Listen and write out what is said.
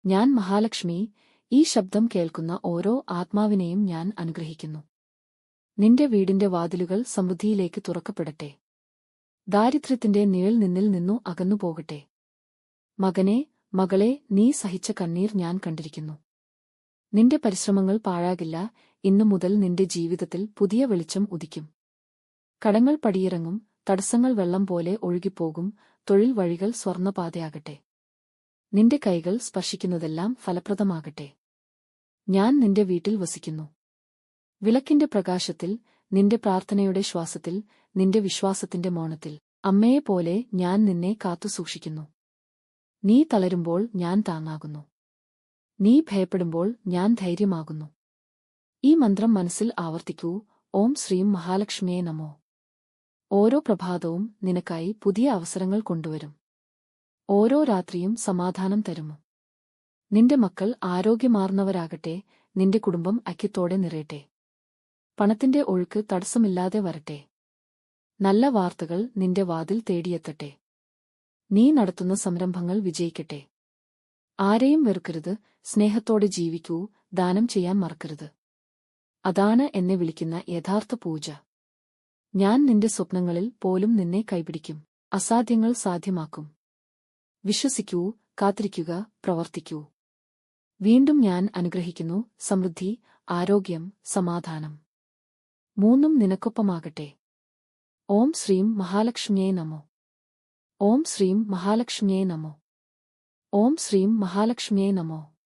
ഞാൻ മഹാലക്ഷ്മി, ഈ ശബ്ദം കേൾക്കുന്ന ഓരോ ആത്മാവിനെയും ഞാൻ അനുഗ്രഹിക്കുന്നു. നിന്റെ വീടിന്റെ വാതിലുകൾ സമൃദ്ധിയിലേക്ക് തുറക്കപ്പെടട്ടെ. ദാരിദ്ര്യത്തിന്റെ നിഴൽ നിന്നിൽ നിന്നു അകന്നുപോകട്ടെ. മകനേ, മകളെ, നീ സഹിച്ച കണ്ണീർ ഞാൻ കണ്ടിരിക്കുന്നു. നിന്റെ പരിശ്രമങ്ങൾ പാഴാകില്ല. ഇന്നു മുതൽ നിന്റെ ജീവിതത്തിൽ പുതിയ വെളിച്ചം ഉദിക്കും. കടങ്ങൾ പടിയിറങ്ങും, തടസ്സങ്ങൾ വെള്ളം പോലെ ഒഴുകിപ്പോകും, തൊഴിൽ വഴികൾ സ്വർണ്ണപാതയാകട്ടെ. നിന്റെ കൈകൾ സ്പർശിക്കുന്നതെല്ലാം ഫലപ്രദമാകട്ടെ. ഞാൻ നിന്റെ വീട്ടിൽ വസിക്കുന്നു. വിളക്കിന്റെ പ്രകാശത്തിൽ, നിന്റെ പ്രാർത്ഥനയുടെ ശ്വാസത്തിൽ, നിന്റെ വിശ്വാസത്തിന്റെ മോണത്തിൽ. അമ്മയെപ്പോലെ ഞാൻ നിന്നെ കാത്തുസൂക്ഷിക്കുന്നു. നീ തളരുമ്പോൾ ഞാൻ താങ്ങാകുന്നു. നീ ഭയപ്പെടുമ്പോൾ ഞാൻ ധൈര്യമാകുന്നു. ഈ മന്ത്രം മനസ്സിൽ ആവർത്തിക്കൂ. ഓം ശ്രീം മഹാലക്ഷ്മിയേ നമോ. ഓരോ പ്രഭാതവും നിനക്കായി പുതിയ അവസരങ്ങൾ കൊണ്ടുവരും. ഓരോ രാത്രിയും സമാധാനം തരുമോ. നിന്റെ മക്കൾ ആരോഗ്യമാർന്നവരാകട്ടെ. നിന്റെ കുടുംബം ഐക്യത്തോടെ നിറയട്ടെ. പണത്തിന്റെ ഒഴുക്ക് തടസ്സമില്ലാതെ വരട്ടെ. നല്ല വാർത്തകൾ നിന്റെ വാതിൽ തേടിയെത്തട്ടെ. നീ നടത്തുന്ന സംരംഭങ്ങൾ വിജയിക്കട്ടെ. ആരെയും വെറുക്കരുത്. സ്നേഹത്തോടെ ജീവിക്കൂ. ദാനം ചെയ്യാൻ മറക്കരുത്. അതാണ് എന്നെ വിളിക്കുന്ന യഥാർത്ഥ പൂജ. ഞാൻ നിന്റെ സ്വപ്നങ്ങളിൽ പോലും നിന്നെ കൈപിടിക്കും. അസാധ്യങ്ങൾ സാധ്യമാക്കും. വിശ്വസിക്കൂ, കാത്തിരിക്കുക, പ്രവർത്തിക്കൂ. വീണ്ടും ഞാൻ അനുഗ്രഹിക്കുന്നു. സമൃദ്ധി, ആരോഗ്യം, സമാധാനം മൂന്നും നിനക്കൊപ്പമാകട്ടെ. ഓം ശ്രീം മഹാലക്ഷ്മിയേ നമോ. ഓം ശ്രീം മഹാലക്ഷ്മിയേ നമോ. ഓം ശ്രീം മഹാലക്ഷ്മിയേ നമോ.